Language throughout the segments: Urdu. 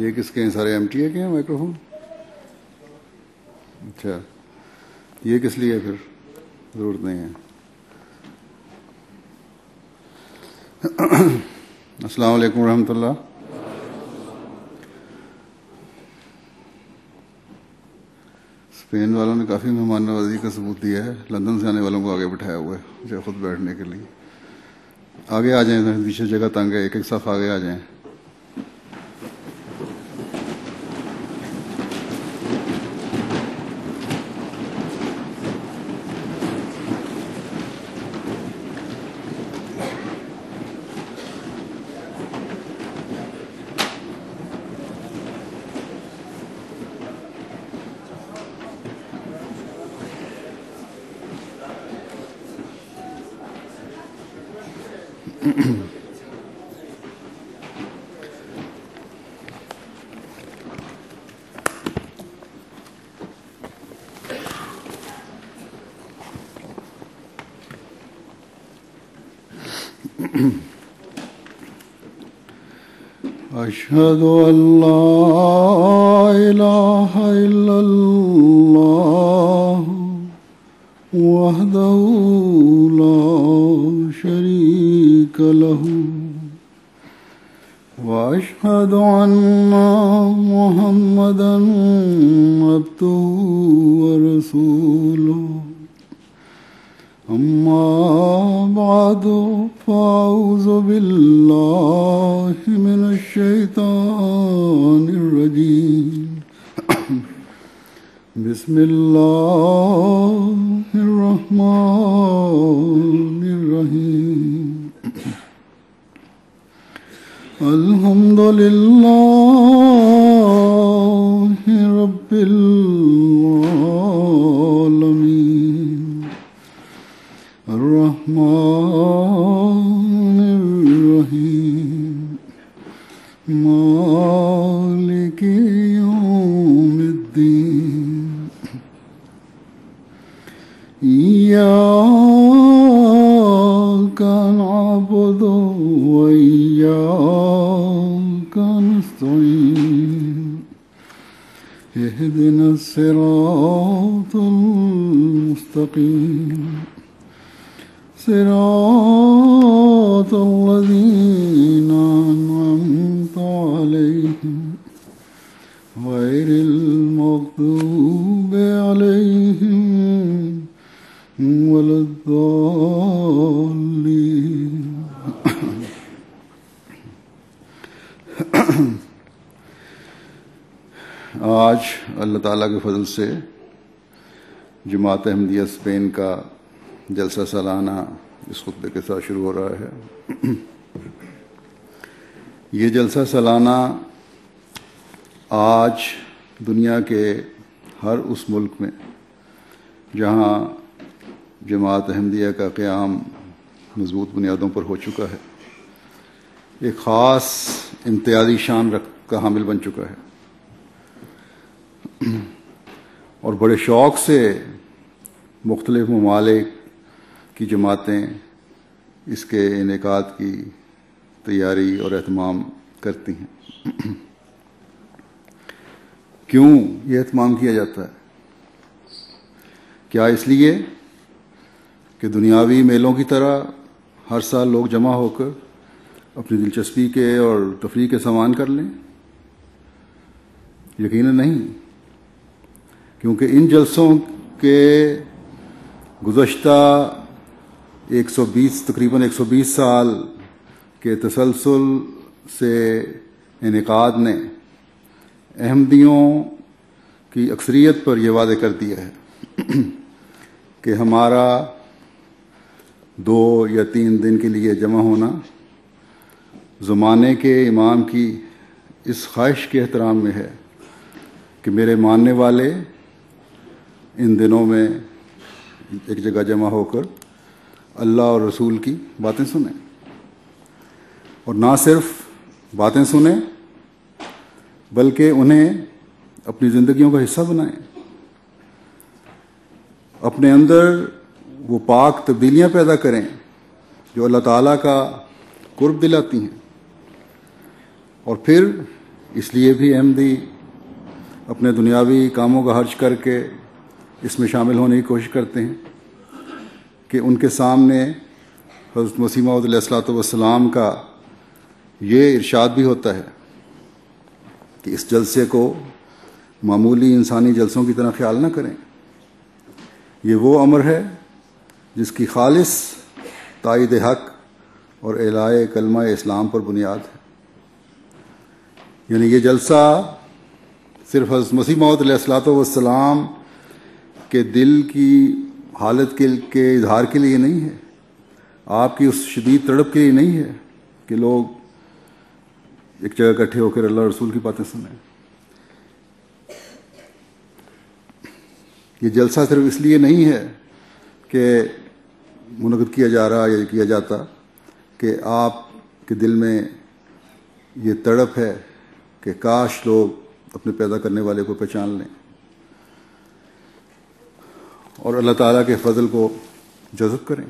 یہ کس کے ہیں؟ سارے ایم ٹی اے کے ہیں مائکرو فون؟ اچھا، یہ کس لیے پھر؟ ضرورت نہیں ہے. السلام علیکم ورحمۃ اللہ. اسپین والوں نے کافی مہمان نوازی کا ثبوت دیا ہے. لندن سے آنے والوں کو آگے بٹھایا ہوا ہے مجھے خود بیٹھنے کے لیے. آگے آ جائیں، پیچھے جگہ تنگ ہے، ایک ایک صف آگے آ جائیں. أشهد أن لا إله إلا الله وحده لا شريك له وأشهد أن محمدا عبده ورسوله. أما بعد فأعوذ بالله من الشيطان الرجيم. بسم الله الرحمن الرحيم. الحمد لله رب العالمين الرحمن الرحيم مالك يوم الدين إياك نعبد وإياك نستعين اهدنا الصراط المستقيم صراط الذين أنعمت عليهم غير المغضوب عليهم ولا الضالين. آج اللہ تعالیٰ کے فضل سے جماعت احمدیہ اسپین کا جلسہ سالانہ اس خطبے کے ساتھ شروع ہو رہا ہے. یہ جلسہ سالانہ آج دنیا کے ہر اس ملک میں جہاں جماعت احمدیہ کا قیام مضبوط بنیادوں پر ہو چکا ہے ایک خاص امتیازی شان کا حامل بن چکا ہے اور بڑے شوق سے مختلف ممالک کی جماعتیں اس کے انعقاد کی تیاری اور اہتمام کرتی ہیں. کیوں یہ اہتمام کیا جاتا ہے؟ کیا اس لیے کہ دنیاوی میلوں کی طرح ہر سال لوگ جمع ہو کر اپنی دلچسپی کے اور تفریح کے سامان کر لیں؟ یقیناً نہیں، کیونکہ ان جلسوں کے گزشتہ تقریباً 120 سال کے تسلسل سے انعقاد نے احمدیوں کی اکثریت پر یہ واضح کر دیا ہے کہ ہمارا 2 یا 3 دن کے لیے جمع ہونا زمانے کے امام کی اس خواہش کے احترام میں ہے کہ میرے ماننے والے ان دنوں میں ایک جگہ جمع ہو کر اللہ اور رسول کی باتیں سنیں، اور نہ صرف باتیں سنیں بلکہ انہیں اپنی زندگیوں کا حصہ بنائیں، اپنے اندر وہ پاک تبدیلیاں پیدا کریں جو اللہ تعالیٰ کا قرب دلاتی ہیں. اور پھر اس لیے بھی احمدی اپنے دنیاوی کاموں کا خرچ کر کے اس میں شامل ہونے کی کوشش کرتے ہیں کہ ان کے سامنے حضرت مسیح موعود علیہ الصلوۃ والسلام کا یہ ارشاد بھی ہوتا ہے کہ اس جلسے کو معمولی انسانی جلسوں کی طرح خیال نہ کریں. یہ وہ امر ہے جس کی خالص تائید حق اور اعلاء کلمہ اسلام پر بنیاد ہے. یعنی یہ جلسہ صرف حضرت مسیح موعود علیہ الصلوۃ والسلام کے دل کی حالت کے اظہار کے لیے نہیں ہے، آپ کی اس شدید تڑپ کے لیے نہیں ہے کہ لوگ ایک جگہ اکٹھے ہو کر اللہ رسول کی باتیں سنیں. یہ جلسہ صرف اس لیے نہیں ہے کہ منعقد کیا جا رہا یا کیا جاتا کہ آپ کے دل میں یہ تڑپ ہے کہ کاش لوگ اپنے پیدا کرنے والے کو پہچان لیں اور اللہ تعالیٰ کے فضل کو جذب کریں،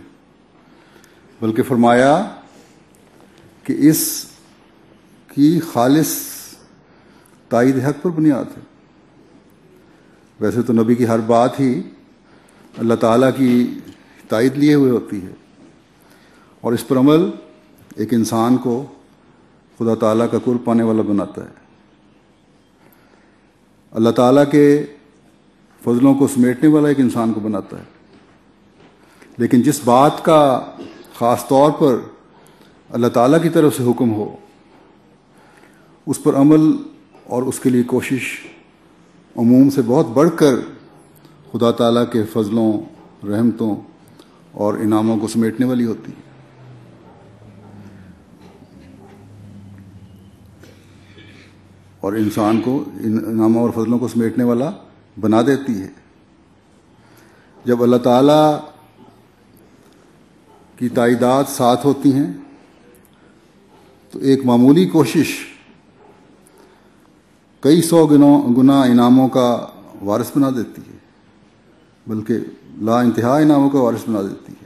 بلکہ فرمایا کہ اس کی خالص تائید حق پر بنیاد ہے. ویسے تو نبی کی ہر بات ہی اللہ تعالیٰ کی تائید لیے ہوئے ہوتی ہے، اور اس پر عمل ایک انسان کو خدا تعالیٰ کا قرب پانے والا بناتا ہے. اللہ تعالیٰ کے فضلوں کو سمیٹنے والا ایک انسان کو بناتا ہے. لیکن جس بات کا خاص طور پر اللہ تعالیٰ کی طرف سے حکم ہو اس پر عمل اور اس کے لیے کوشش عموم سے بہت بڑھ کر خدا تعالیٰ کے فضلوں، رحمتوں اور انعاموں کو سمیٹنے والی ہوتی ہے. اور انسان کو انعاموں اور فضلوں کو سمیٹنے والا بنا دیتی ہے. جب اللہ تعالیٰ کی تائیدات ساتھ ہوتی ہیں تو ایک معمولی کوشش کئی سو گنا انعاموں کا وارث بنا دیتی ہے، بلکہ لا انتہا انعاموں کا وارث بنا دیتی ہے۔